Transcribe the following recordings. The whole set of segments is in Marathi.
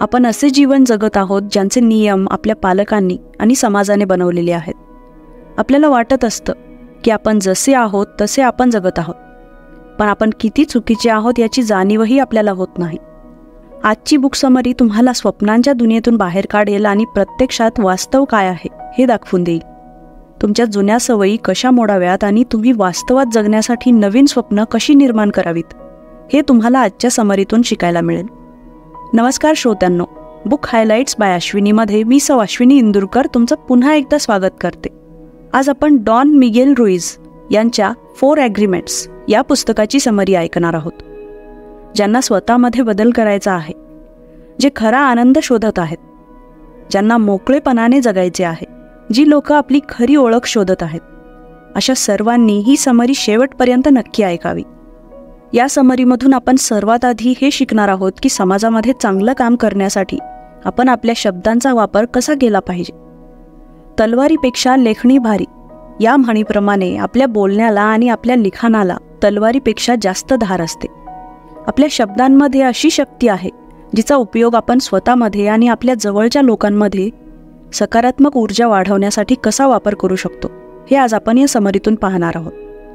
आपण असे जीवन जगत आहोत ज्यांचे नियम आपल्या पालकांनी आणि समाजाने बनवलेले आहेत. आपल्याला वाटत असतं की आपण जसे आहोत तसे आपण जगत आहोत, पण आपण किती चुकीचे आहोत याची जाणीवही आपल्याला होत नाही. आजची बुक समरी तुम्हाला स्वप्नांच्या दुनियेतून बाहेर काढेल आणि प्रत्यक्षात वास्तव काय आहे हे दाखवून देईल. तुमच्या जुन्या सवयी कशा मोडाव्यात आणि तुम्ही वास्तवात जगण्यासाठी नवीन स्वप्न कशी निर्माण करावीत हे तुम्हाला आजच्या समरीतून शिकायला मिळेल. नमस्कार श्रोत्यांनो, बुक हायलाइट्स बाय अश्विनीमध्ये मी सौ अश्विनी इंदुरकर तुमचं पुन्हा एकदा स्वागत करते. आज आपण डॉन मिगेल रुइज यांच्या 4 ॲग्रीमेंट्स या पुस्तकाची समरी ऐकणार आहोत. ज्यांना स्वतःमध्ये बदल करायचा आहे, जे खरा आनंद शोधत आहेत, ज्यांना मोकळेपणाने जगायचे आहे, जी लोक आपली खरी ओळख शोधत आहेत, अशा सर्वांनी ही समरी शेवटपर्यंत नक्की ऐकावी. या समरीमधून आपण सर्वात आधी हे शिकणार आहोत की समाजामध्ये चांगलं काम करण्यासाठी आपण आपल्या शब्दांचा वापर कसा केला पाहिजे. तलवारीपेक्षा लेखणी भारी या म्हणीप्रमाणे आपल्या बोलण्याला आणि आपल्या लिखाणाला तलवारीपेक्षा जास्त धार असते. आपल्या शब्दांमध्ये अशी शक्ती आहे जिचा उपयोग आपण स्वतःमध्ये आणि आपल्या जवळच्या लोकांमध्ये सकारात्मक ऊर्जा वाढवण्यासाठी कसा वापर करू शकतो हे आज आपण या समरीतून पाहणार आहोत.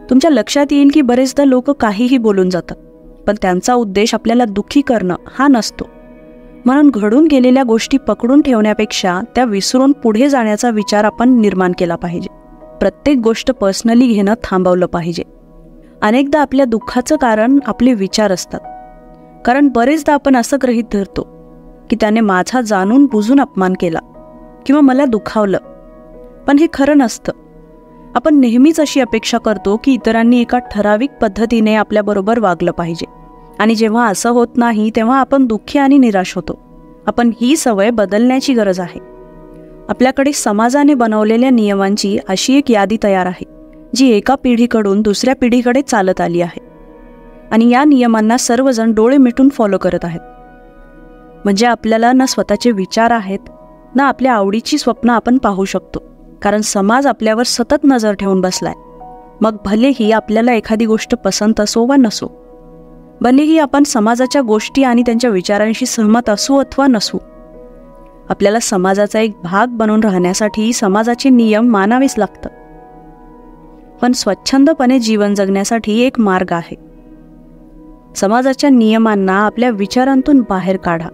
तुमच्या लक्षात येईल की बरेचदा लोक काहीही बोलून जातात, पण त्यांचा उद्देश आपल्याला दुःखी करणं हा नसतो. म्हणून घडून गेलेल्या गोष्टी पकडून ठेवण्यापेक्षा त्या विसरून पुढे जाण्याचा विचार आपण निर्माण केला पाहिजे. प्रत्येक गोष्ट पर्सनली घेणं थांबवलं पाहिजे. अनेकदा आपल्या दुःखाचं कारण आपले विचार असतात, कारण बरेचदा आपण असं गृहीत धरतो की त्याने माझा जाणून बुजून अपमान केला किंवा मला दुखावलं, पण हे खरं नसतं. आपण नेहमीच अशी अपेक्षा करतो की इतरांनी एका ठराविक पद्धतीने आपल्याबरोबर वागलं पाहिजे, आणि जेव्हा असं होत नाही तेव्हा आपण दुःखी आणि निराश होतो. आपण ही सवय बदलण्याची गरज आहे. आपल्याकडे समाजाने बनवलेल्या नियमांची अशी एक यादी तयार आहे जी एका पिढीकडून दुसऱ्या पिढीकडे चालत आली आहे, आणि या नियमांना सर्वजण डोळे मिटून फॉलो करत आहेत. म्हणजे आपल्याला ना स्वतःचे विचार आहेत ना आपल्या आवडीची स्वप्न आपण पाहू शकतो, कारण समाज आपल्यावर सतत नजर ठेवून बसलाय. मग भलेही आपल्याला एखादी गोष्ट पसंत असो वा नसो, भलेही आपण समाजाच्या गोष्टी आणि त्यांच्या विचारांशी सहमत असू अथवा नसू, आपल्याला समाजाचा एक भाग बनून राहण्यासाठी समाजाचे नियम मानावेच लागतात. पण स्वच्छंदपणे जीवन जगण्यासाठी एक मार्ग आहे. समाजाच्या नियमांना आपल्या विचारांतून बाहेर काढा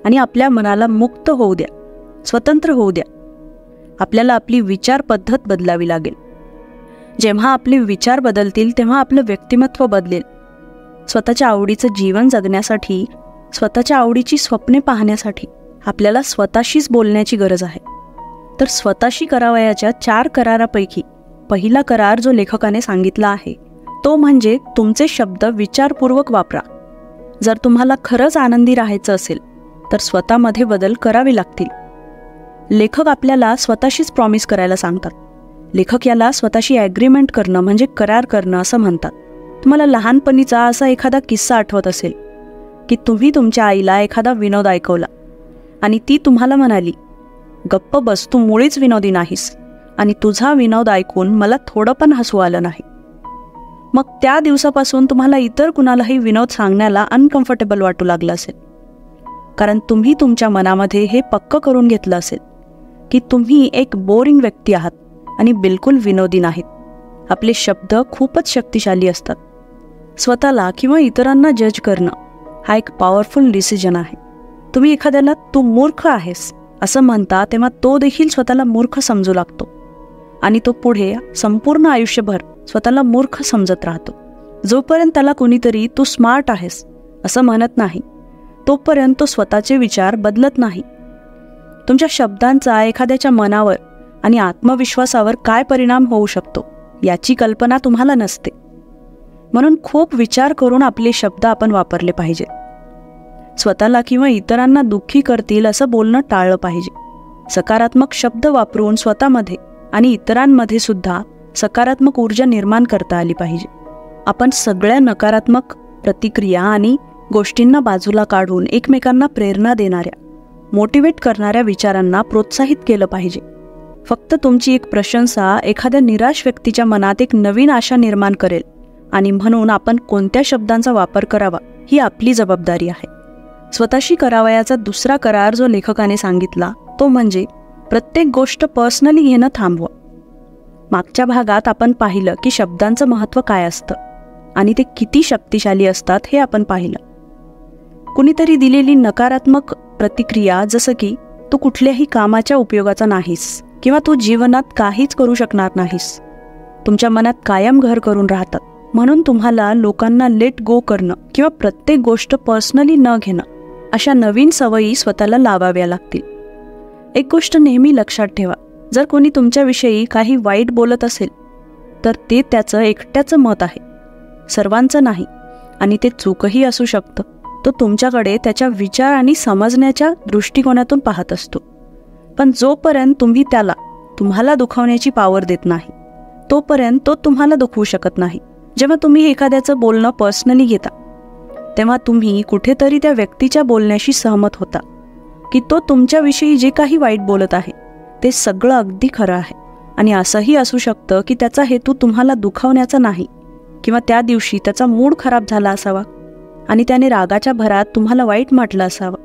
आणि आपल्या मनाला मुक्त होऊ द्या, स्वतंत्र होऊ द्या. आपल्याला आपली विचार पद्धत बदलावी लागेल. जेव्हा आपले विचार बदलतील तेव्हा आपलं व्यक्तिमत्व बदलेल. स्वतःच्या आवडीचं जीवन जगण्यासाठी, स्वतःच्या आवडीची स्वप्ने पाहण्यासाठी आपल्याला स्वतःशीच बोलण्याची गरज आहे. तर स्वतःशी करावयाच्या 4 करारापैकी पहिला करार जो लेखकाने सांगितला आहे तो म्हणजे तुमचे शब्द विचारपूर्वक वापरा. जर तुम्हाला खरंच आनंदी राहायचं असेल तर स्वतःमध्ये बदल करावे लागतील. लेखक आपल्याला स्वतःशीच प्रॉमिस करायला सांगतात. लेखक याला स्वतःशी ॲग्रीमेंट करणं म्हणजे करार करणं असं म्हणतात. तुम्हाला लहानपणीचा असा एखादा किस्सा आठवत असेल की तुम्ही तुमच्या आईला एखादा विनोद ऐकवला आणि ती तुम्हाला म्हणाली, गप्प बस, तू मुळीच विनोदी नाहीस आणि तुझा विनोद ऐकून मला थोडं पण हसू आलं नाही. मग त्या दिवसापासून तुम्हाला इतर कुणालाही विनोद सांगण्याला अनकम्फर्टेबल वाटू लागलं असेल, कारण तुम्ही तुमच्या मनामध्ये हे पक्क करून घेतलं असेल की तुम्ही एक बोरिंग व्यक्ती आहात आणि बिलकुल विनोदी नाहीत. आपले शब्द खूपच शक्तिशाली असतात. स्वतःला किंवा इतरांना जज करणं हा एक पॉवरफुल डिसिजन आहे. तुम्ही एखाद्याला तू मूर्ख आहेस असं म्हणता तेव्हा तो देखील स्वतःला मूर्ख समजू लागतो, आणि तो पुढे संपूर्ण आयुष्यभर स्वतःला मूर्ख समजत राहतो. जोपर्यंत त्याला कुणीतरी तू स्मार्ट आहेस असं म्हणत नाही तोपर्यंत तो स्वतःचे विचार बदलत नाही. तुमच्या शब्दांचा एखाद्याच्या मनावर आणि आत्मविश्वासावर काय परिणाम होऊ शकतो याची कल्पना तुम्हाला नसते. म्हणून खूप विचार करून आपले शब्द आपण वापरले पाहिजे. स्वतःला किंवा इतरांना दुःखी करतील असं बोलणं टाळलं पाहिजे. सकारात्मक शब्द वापरून स्वतःमध्ये आणि इतरांमध्ये सुद्धा सकारात्मक ऊर्जा निर्माण करता आली पाहिजे. आपण सगळ्या नकारात्मक प्रतिक्रिया आणि गोष्टींना बाजूला काढून एकमेकांना प्रेरणा देणाऱ्या, मोटिवेट करणाऱ्या विचारांना प्रोत्साहित केलं पाहिजे. फक्त तुमची एक प्रशंसा एखाद्या निराश व्यक्तीच्या मनात एक नवीन आशा निर्माण करेल, आणि म्हणून आपण कोणत्या शब्दांचा वापर करावा ही आपली जबाबदारी आहे. स्वतःशी करावयाचा दुसरा करार जो लेखकाने सांगितला तो म्हणजे प्रत्येक गोष्ट पर्सनली घेणं थांबवा. मागच्या भागात आपण पाहिलं की शब्दांचं महत्त्व काय असतं आणि ते किती शक्तिशाली असतात हे आपण पाहिलं. कुणीतरी दिलेली नकारात्मक प्रतिक्रिया, जसं की तू कुठल्याही कामाच्या उपयोगाचा नाहीस किंवा तू जीवनात काहीच करू शकणार नाहीस, तुमच्या मनात कायम घर करून राहतात. म्हणून तुम्हाला लोकांना लेट गो करणं किंवा प्रत्येक गोष्ट पर्सनली न घेणं अशा नवीन सवयी स्वतःला लावाव्या लागतील. एक गोष्ट नेहमी लक्षात ठेवा, जर कोणी तुमच्याविषयी काही वाईट बोलत असेल तर ते त्याचं एकट्याचं मत आहे, सर्वांचं नाही, आणि ते चूकही असू शकतं. तो तुमच्याकडे त्याच्या विचार आणि समजण्याच्या दृष्टिकोनातून पाहत असतो. पण जोपर्यंत तुम्ही त्याला तुम्हाला दुखावण्याची पॉवर देत नाही तोपर्यंत तो तुम्हाला दुखवू शकत नाही. जेव्हा तुम्ही एखाद्याचं बोलणं पर्सनली घेता तेव्हा तुम्ही कुठेतरी त्या व्यक्तीच्या बोलण्याशी सहमत होता की तो तुमच्याविषयी जे काही वाईट बोलत आहे ते सगळं अगदी खरं आहे. आणि असंही असू शकतं की त्याचा हेतू तुम्हाला दुखावण्याचा नाही, किंवा त्या दिवशी त्याचा मूड खराब झाला असावा आणि त्याने रागाच्या भरात तुम्हाला वाईट म्हटलं असावं.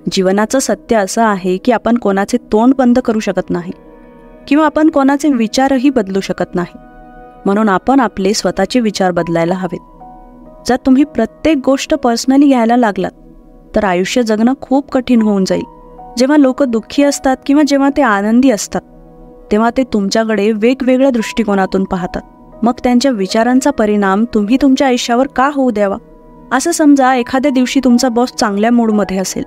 जीवनाचं सत्य असं आहे की आपण कोणाचे तोंड बंद करू शकत नाही किंवा आपण कोणाचे विचारही बदलू शकत नाही. म्हणून आपण आपले स्वतःचे विचार बदलायला हवेत. जर तुम्ही प्रत्येक गोष्ट पर्सनली घ्यायला लागलात तर आयुष्य जगणं खूप कठीण होऊन जाईल. जेव्हा लोक दुःखी असतात किंवा जेव्हा ते आनंदी असतात तेव्हा ते तुमच्याकडे वेगवेगळ्या दृष्टिकोनातून पाहतात. मग त्यांच्या विचारांचा परिणाम तुम्ही तुमच्या आयुष्यावर का होऊ द्यावा? असं समजा एखाद्या दिवशी तुमचा बॉस चांगल्या मूडमध्ये असेल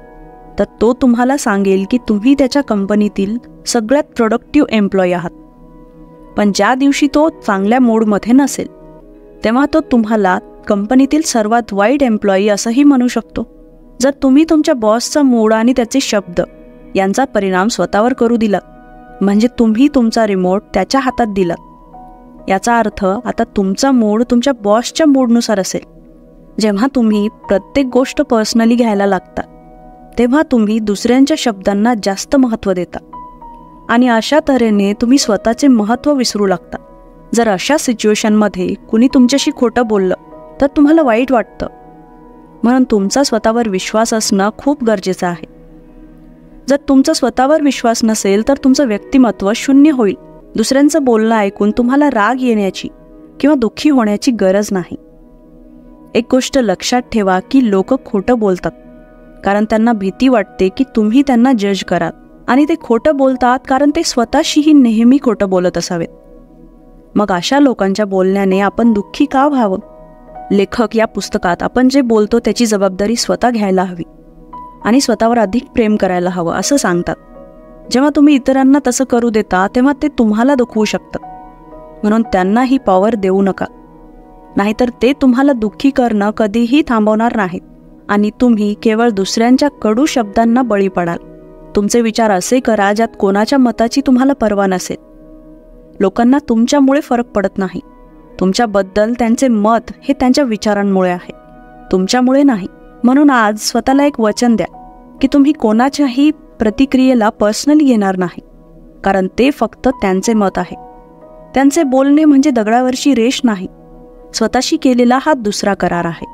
तर तो तुम्हाला सांगेल की तुम्ही त्याच्या कंपनीतील सगळ्यात प्रोडक्टिव्ह एम्प्लॉई आहात. पण ज्या दिवशी तो चांगल्या मूडमध्ये नसेल तेव्हा तो तुम्हाला कंपनीतील सर्वात वाईट एम्प्लॉई असंही म्हणू शकतो. जर तुम्ही तुमच्या बॉसचा मूड आणि त्याचे शब्द यांचा परिणाम स्वतःवर करू दिला म्हणजे तुम्ही तुमचा रिमोट त्याच्या हातात दिला. याचा अर्थ आता तुमचा मूड तुमच्या बॉसच्या मूडनुसार असेल. जेव्हा तुम्ही प्रत्येक गोष्ट पर्सनली घ्यायला लागता तेव्हा तुम्ही दुसऱ्यांच्या शब्दांना जास्त महत्त्व देता आणि अशा तऱ्हेने तुम्ही स्वतःचे महत्त्व विसरू लागता. जर अशा सिच्युएशनमध्ये कुणी तुमच्याशी खोटं बोललं तर तुम्हाला वाईट वाटतं. म्हणून तुमचा स्वतःवर विश्वास असणं खूप गरजेचं आहे. जर तुमचा स्वतःवर विश्वास नसेल तर तुमचं व्यक्तिमत्व शून्य होईल. दुसऱ्यांचं बोलणं ऐकून तुम्हाला राग येण्याची किंवा दुःखी होण्याची गरज नाही. एक गोष्ट लक्षात ठेवा की लोक खोटं बोलतात कारण त्यांना भीती वाटते की तुम्ही त्यांना जज कराल, आणि ते खोटं बोलतात कारण ते स्वतःशीही नेहमी खोटं बोलत असावेत. मग अशा लोकांच्या बोलण्याने आपण दुःखी का व्हावं? लेखक या पुस्तकात आपण जे बोलतो त्याची जबाबदारी स्वतः घ्यायला हवी आणि स्वतःवर अधिक प्रेम करायला हवं असं सांगतात. जेव्हा तुम्ही इतरांना तसं करू देता तेव्हा ते तुम्हाला दुखवू शकतं. म्हणून त्यांना ही पॉवर देऊ नका, नाहीतर ते तुम्हाला दुःखी करणं कधीही थांबवणार नाहीत आणि तुम्ही केवळ दुसऱ्यांच्या कडू शब्दांना बळी पडाल. तुमचे विचार असे करा ज्यात कोणाच्या मताची तुम्हाला पर्वा नसेल. लोकांना तुमच्यामुळे फरक पडत नाही. तुमच्याबद्दल त्यांचे मत हे त्यांच्या विचारांमुळे आहे, तुमच्यामुळे नाही. म्हणून आज स्वतःला एक वचन द्या की तुम्ही कोणाच्याही प्रतिक्रियेला पर्सनली घेणार नाही, कारण ते फक्त त्यांचे मत आहे. त्यांचे बोलणे म्हणजे दगडावरची रेष नाही. स्वतःशी केलेला हा दुसरा करार आहे.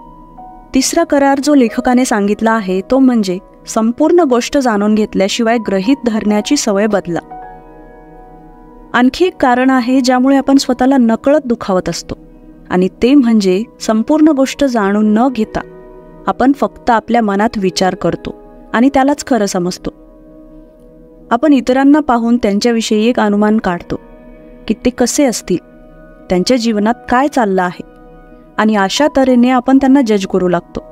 तिसरा करार जो लेखकाने सांगितला आहे तो म्हणजे संपूर्ण गोष्ट जाणून घेतल्याशिवाय गृहीत धरण्याची सवय बदला. आणखी एक कारण आहे ज्यामुळे आपण स्वतःला नकळत दुखावत असतो, आणि ते म्हणजे संपूर्ण गोष्ट जाणून न घेता आपण फक्त आपल्या मनात विचार करतो आणि त्यालाच खरं समजतो. आपण इतरांना पाहून त्यांच्याविषयी एक अनुमान काढतो की ते कसे असतील, त्यांच्या जीवनात काय चाललं आहे, आणि अशा तऱ्हेने आपण त्यांना जज करू लागतो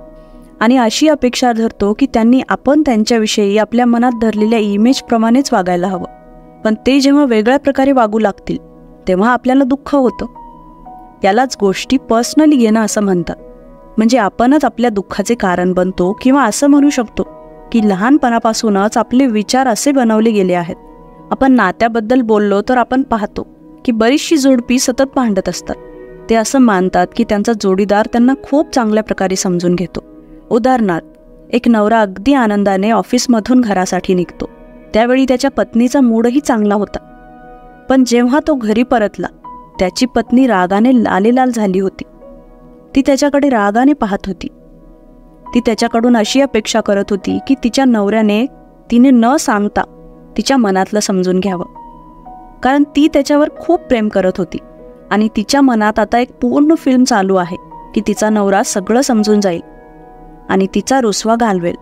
आणि अशी अपेक्षा धरतो की त्यांनी आपण त्यांच्याविषयी आपल्या मनात धरलेल्या इमेजप्रमाणेच वागायला हवं. पण ते जेव्हा वेगळ्या प्रकारे वागू लागतील तेव्हा आपल्याला दुःख होतं. यालाच गोष्टी पर्सनली घेणं असं म्हणतात. म्हणजे आपणच आपल्या दुःखाचे कारण बनतो, किंवा असं म्हणू शकतो की लहानपणापासूनच आपले विचार असे बनवले गेले आहेत. आपण नात्याबद्दल बोललो तर आपण पाहतो की बरीचशी जोडपी सतत भांडत असतात. ते असं मानतात की त्यांचा जोडीदार त्यांना खूप चांगल्या प्रकारे समजून घेतो. उदाहरणार्थ, एक नवरा अगदी आनंदाने ऑफिसमधून घरासाठी निघतो. त्यावेळी त्याच्या पत्नीचा मूडही चांगला होता, पण जेव्हा तो घरी परतला त्याची पत्नी रागाने लालेलाल झाली होती. ती त्याच्याकडे रागाने पाहत होती. ती त्याच्याकडून अशी अपेक्षा करत होती की तिच्या नवऱ्याने तिने न सांगता तिच्या मनातलं समजून घ्यावं, कारण ती त्याच्यावर खूप प्रेम करत होती आणि तिच्या मनात आता एक पूर्ण फिल्म चालू आहे की तिचा नवरा सगळं समजून जाईल आणि तिचा रुसवा घालवेल.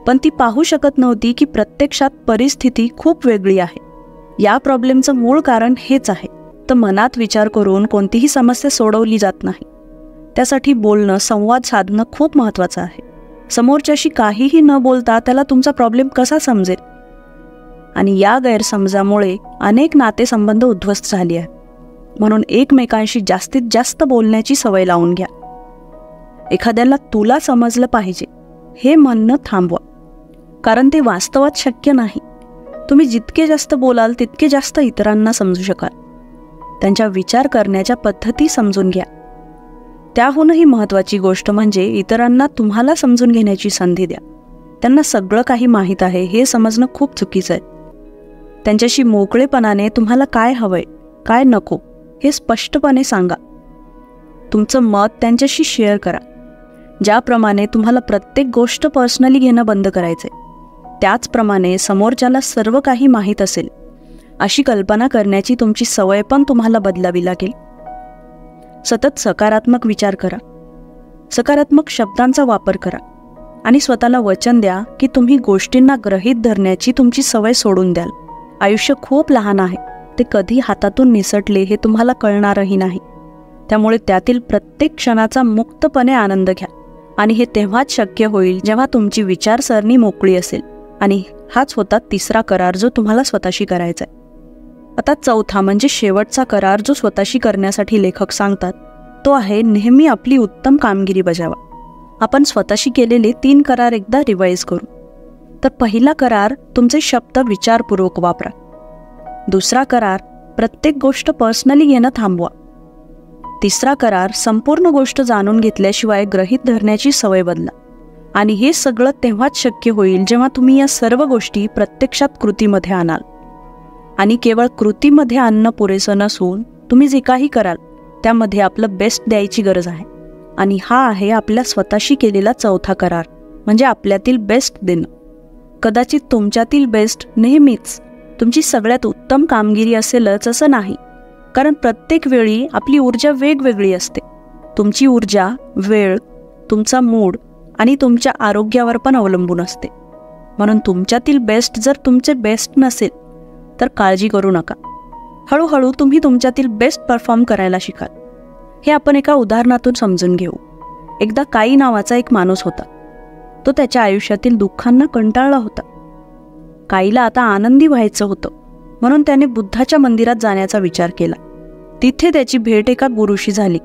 पण ती पाहू शकत नव्हती की प्रत्यक्षात परिस्थिती खूप वेगळी आहे. या प्रॉब्लेमचं मूळ कारण हेच आहे. तर मनात विचार करून कोणतीही समस्या सोडवली जात नाही. त्यासाठी बोलणं, संवाद साधणं खूप महत्त्वाचं आहे. समोरच्याशी काहीही न बोलता त्याला तुमचा प्रॉब्लेम कसा समजेल? आणि या गैरसमजामुळे अनेक नातेसंबंध उद्ध्वस्त झाली आहेत. म्हणून एकमेकांशी जास्तीत जास्त बोलण्याची सवय लावून घ्या. एखाद्याला तुला समजलं पाहिजे हे म्हणणं थांबवा, कारण ते वास्तवात शक्य नाही. तुम्ही जितके जास्त बोलाल तितके जास्त इतरांना समजू शकाल. त्यांच्या विचार करण्याच्या पद्धती समजून घ्या. त्याहूनही महत्त्वाची गोष्ट म्हणजे इतरांना तुम्हाला समजून घेण्याची संधी द्या. त्यांना सगळं काही माहीत आहे हे समजणं खूप चुकीचं आहे. त्यांच्याशी मोकळेपणाने तुम्हाला काय हवंय, काय नको हे स्पष्टपणे सांगा. तुमचं मत त्यांच्याशी शेअर करा. ज्याप्रमाणे तुम्हाला प्रत्येक गोष्ट पर्सनली घेणं बंद करायचंय, त्याचप्रमाणे समोरच्याला सर्व काही माहीत असेल अशी कल्पना करण्याची तुमची सवय पण तुम्हाला बदलावी लागेल. सतत सकारात्मक विचार करा, सकारात्मक शब्दांचा वापर करा आणि स्वतःला वचन द्या की तुम्ही गोष्टींना गृहीत धरण्याची तुमची सवय सोडून द्याल. आयुष्य खूप लहान आहे, ते कधी हातातून निसटले हे तुम्हाला कळणारही नाही. त्यामुळे त्यातील प्रत्येक क्षणाचा मुक्तपणे आनंद घ्या आणि हे तेव्हाच शक्य होईल जेव्हा तुमची विचारसरणी मोकळी असेल. आणि हाच होता तिसरा करार जो तुम्हाला स्वतःशी करायचा आहे. आता चौथा म्हणजे शेवटचा करार जो स्वतःशी करण्यासाठी लेखक सांगतात, तो आहे नेहमी आपली उत्तम कामगिरी बजावा. आपण स्वतःशी केलेले 3 करार एकदा रिवाइज करू. तर पहिला करार, तुमचे शब्द विचारपूर्वक वापरा. दुसरा करार, प्रत्येक गोष्ट पर्सनली घेणं थांबवा. तिसरा करार, संपूर्ण गोष्ट जाणून घेतल्याशिवाय गृहीत धरण्याची सवय बदला. आणि हे सगळं तेव्हाच शक्य होईल जेव्हा तुम्ही या सर्व गोष्टी प्रत्यक्षात कृतीमध्ये आणाल. आणि केवळ कृतीमध्ये आणणं पुरेसं नसून तुम्ही जे काही कराल त्यामध्ये आपलं बेस्ट द्यायची गरज आहे. आणि हा आहे आपल्या स्वतःशी केलेला चौथा करार, म्हणजे आपल्यातील बेस्ट देणं. कदाचित तुमच्यातील बेस्ट नेहमीच तुमची सगळ्यात उत्तम कामगिरी असेलच असं नाही, कारण प्रत्येक वेळी आपली ऊर्जा वेगवेगळी असते. तुमची ऊर्जा, वेळ, तुमचा मूड आणि तुमच्या आरोग्यावर पण अवलंबून असते. म्हणून तुमच्यातील बेस्ट जर तुमचे बेस्ट नसेल तर काळजी करू नका. हळूहळू तुम्ही तुमच्यातील बेस्ट परफॉर्म करायला शिकाल. हे आपण एका उदाहरणातून समजून घेऊ. एकदा काई नावाचा एक माणूस होता. तो त्याच्या आयुष्यातील दुःखांना कंटाळला होता. काईला आता आनंदी व्हायचं होतं, म्हणून त्याने बुद्धाच्या मंदिरात जाण्याचा विचार केला. तिथे त्याची भेट एका गुरुशी झाली.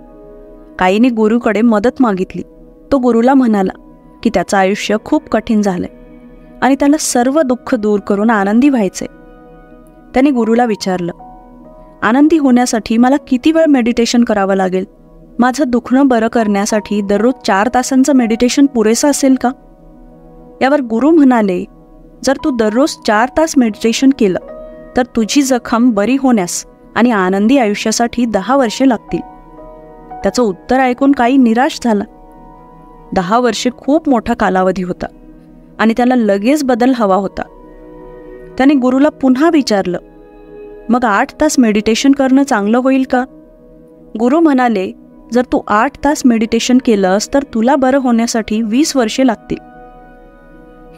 काईने गुरुकडे मदत मागितली. तो गुरुला म्हणाला की त्याचं आयुष्य खूप कठीण झालंय आणि त्याला सर्व दुःख दूर करून आनंदी व्हायचंय. त्याने गुरुला विचारलं, आनंदी होण्यासाठी मला किती वेळ मेडिटेशन करावं लागेल? माझं दुखणं बरं करण्यासाठी दररोज 4 तासांचं मेडिटेशन पुरेसं असेल का? यावर गुरु म्हणाले, जर तू दररोज 4 तास मेडिटेशन केलं तर तुझी जखम बरी होण्यास आणि आनंदी आयुष्यासाठी 10 वर्षे लागतील. त्याचं उत्तर ऐकून काही निराश झाला. 10 वर्षे खूप मोठा कालावधी होता आणि त्याला लगेच बदल हवा होता. त्याने गुरुला पुन्हा विचारलं, मग 8 तास मेडिटेशन करणं चांगलं होईल का? गुरु म्हणाले, जर तू 8 तास मेडिटेशन केलंस तर तुला बरं होण्यासाठी 20 वर्षे लागतील.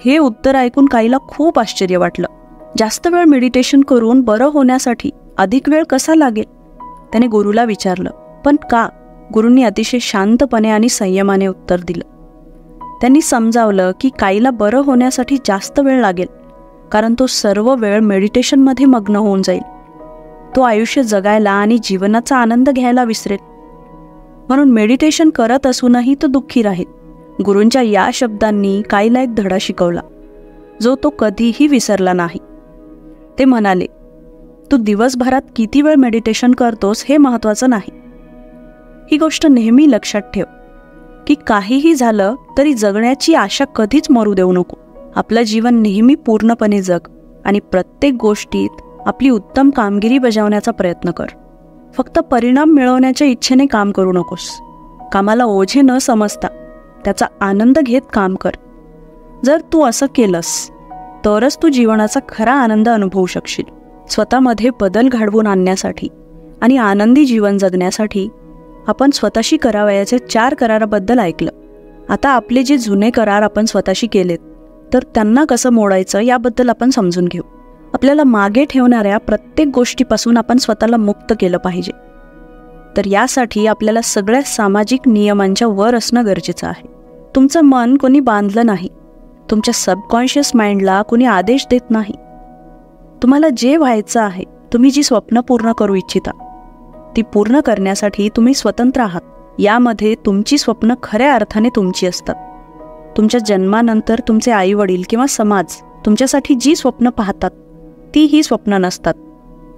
हे उत्तर ऐकून काईला खूप आश्चर्य वाटलं. जास्त वेळ मेडिटेशन करून बरं होण्यासाठी अधिक वेळ कसा लागेल? त्याने गुरुला विचारलं, पण का? गुरूंनी अतिशय शांतपणे आणि संयमाने उत्तर दिलं. त्यांनी समजावलं की काईला बरं होण्यासाठी जास्त वेळ लागेल, कारण तो सर्व वेळ मेडिटेशनमध्ये मग्न होऊन जाईल. तो आयुष्य जगायला आणि जीवनाचा आनंद घ्यायला विसरेल. म्हणून मेडिटेशन करत असूनही तो दुःखी राहील. गुरूंच्या या शब्दांनी काईला एक धडा शिकवला, जो तो कधीही विसरला नाही. ते म्हणाले, तू दिवसभरात किती वेळ मेडिटेशन करतोस हे महत्त्वाचं नाही. ही गोष्ट नेहमी लक्षात ठेव की काहीही झालं तरी जगण्याची आशा कधीच मरू देऊ नको. आपलं जीवन नेहमी पूर्णपणे जग आणि प्रत्येक गोष्टीत आपली उत्तम कामगिरी बजावण्याचा प्रयत्न कर. फक्त परिणाम मिळवण्याच्या इच्छेने काम करू नकोस. कामाला ओझे न समजता त्याचा आनंद घेत काम कर. जर तू असं केलंस तरच तू जीवनाचा खरा आनंद अनुभवू शकशील. स्वतःमध्ये बदल घडवून आणण्यासाठी आणि आनंदी जीवन जगण्यासाठी आपण स्वतःशी करावयाचे 4 कराराबद्दल ऐकलं. आता आपले जे जुने करार आपण स्वतःशी केलेत तर त्यांना कसं मोडायचं याबद्दल आपण समजून घेऊ. आपल्याला मागे ठेवणाऱ्या प्रत्येक गोष्टीपासून आपण स्वतःला मुक्त केलं पाहिजे. तर यासाठी आपल्याला सगळ्या सामाजिक नियमांच्या वर असणं गरजेचं आहे. तुमचं मन कोणी बांधलं नाही. तुमच्या सबकॉन्शियस माइंडला कोणी आदेश देत नाही. तुम्हाला जे व्हायचं आहे, तुम्ही जी स्वप्न पूर्ण करू इच्छिता ती पूर्ण करण्यासाठी तुम्ही स्वतंत्र आहात. यामध्ये तुमची स्वप्न खऱ्या अर्थाने तुमची असतात. तुमच्या जन्मानंतर तुमचे आईवडील किंवा समाज तुमच्यासाठी जी स्वप्न पाहतात ती ही स्वप्न नसतात.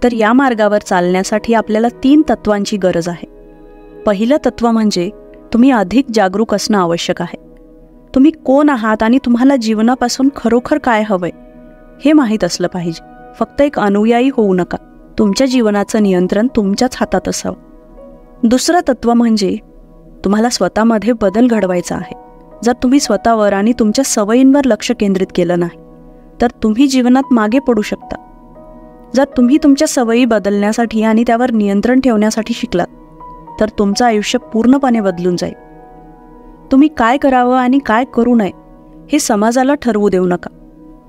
तर या मार्गावर चालण्यासाठी आपल्याला 3 तत्वांची गरज आहे. पहिलं तत्व म्हणजे तुम्ही अधिक जागरूक असणं आवश्यक आहे. तुम्ही कोण आहात आणि तुम्हाला जीवनापासून खरोखर काय हवंय हे माहीत असलं पाहिजे. फक्त एक अनुयायी होऊ नका. तुमच्या जीवनाचं नियंत्रण तुमच्याच हातात असावं. दुसरं तत्व म्हणजे तुम्हाला स्वतःमध्ये बदल घडवायचा आहे. जर तुम्ही स्वतःवर आणि तुमच्या सवयींवर लक्ष केंद्रित केलं नाही तर तुम्ही जीवनात मागे पडू शकता. जर तुम्ही तुमच्या सवयी बदलण्यासाठी आणि त्यावर नियंत्रण ठेवण्यासाठी शिकलात तर तुमचं आयुष्य पूर्णपणे बदलून जाईल. तुम्ही काय करावं आणि काय करू नये हे समाजाला ठरवू देऊ नका.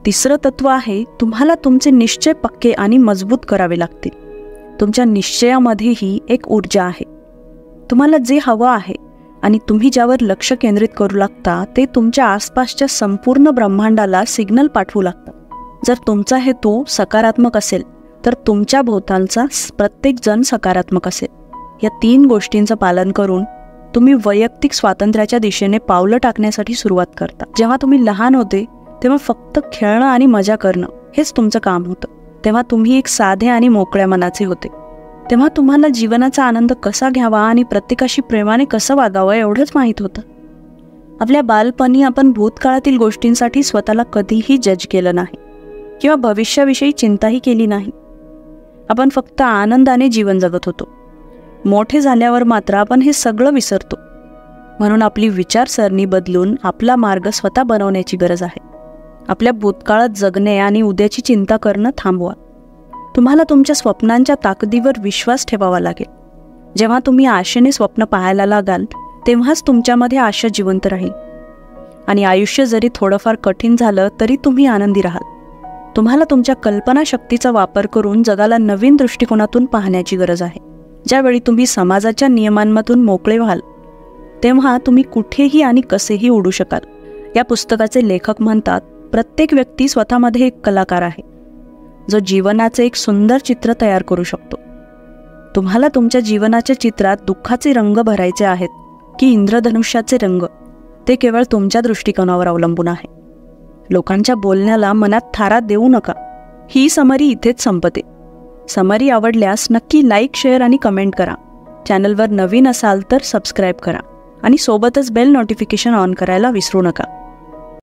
तिसरं तत्व आहे तुम्हाला तुमचे निश्चय पक्के आणि मजबूत करावे लागतील. तुमच्या निश्चयामध्येही एक ऊर्जा आहे. तुम्हाला जे हवं आहे आणि तुम्ही ज्यावर लक्ष केंद्रित करू लागता ते तुमच्या आसपासच्या संपूर्ण ब्रह्मांडाला सिग्नल पाठवू लागतात. जर तुमचा हेतू सकारात्मक असेल तर तुमच्या भोवतालचा प्रत्येक जण सकारात्मक असेल. या 3 गोष्टींचं पालन करून तुम्ही वैयक्तिक स्वातंत्र्याच्या दिशेने पावलं टाकण्यासाठी सुरुवात करता. जेव्हा तुम्ही लहान होते तेव्हा फक्त खेळणं आणि मजा करणं हेच तुमचं काम होतं. तेव्हा तुम्ही एक साधे आणि मोकळ्या मनाचे होते. तेव्हा तुम्हाला जीवनाचा आनंद कसा घ्यावा आणि प्रत्येकाशी प्रेमाने कसं वागावं एवढंच माहीत होतं. आपल्या बालपणी आपण भूतकाळातील गोष्टींसाठी स्वतःला कधीही जज केलं नाही किंवा भविष्याविषयी चिंताही केली नाही. आपण फक्त आनंदाने जीवन जगत होतो. मोठे झाल्यावर मात्र आपण हे सगळं विसरतो. म्हणून आपली विचारसरणी बदलून आपला मार्ग स्वतः बनवण्याची गरज आहे. आपल्या भूतकाळात जगणे आणि उद्याची चिंता करणं थांबवा. तुम्हाला तुमच्या स्वप्नांच्या ताकदीवर विश्वास ठेवावा लागेल. जेव्हा तुम्ही आशेने स्वप्न पाहायला लागाल तेव्हाच तुमच्यामध्ये आशा जिवंत राहील. आणि आयुष्य जरी थोडंफार कठीण झालं तरी तुम्ही आनंदी राहाल. तुम्हाला तुमच्या कल्पनाशक्तीचा वापर करून जगाला नवीन दृष्टिकोनातून पाहण्याची गरज आहे. ज्यावेळी तुम्ही समाजाच्या नियमांमधून मोकळे व्हाल तेव्हा तुम्ही कुठेही आणि कसेही उडू शकाल. या पुस्तकाचे लेखक म्हणतात, प्रत्येक व्यक्ती स्वतःमध्ये एक कलाकार आहे जो जीवनाचे एक सुंदर चित्र तयार करू शकतो. तुम्हाला तुमच्या जीवनाच्या चित्रात दुःखाचे रंग भरायचे आहेत की इंद्रधनुष्याचे रंग ते केवळ तुमच्या दृष्टिकोनावर अवलंबून आहे. लोकांच्या बोलण्याला मनात थारा देऊ नका. ही समरी इथेच संपते. समरी आवडल्यास नक्की लाईक, शेअर आणि कमेंट करा. चॅनलवर नवीन असाल तर सबस्क्राईब करा आणि सोबतच बेल नोटिफिकेशन ऑन करायला विसरू नका.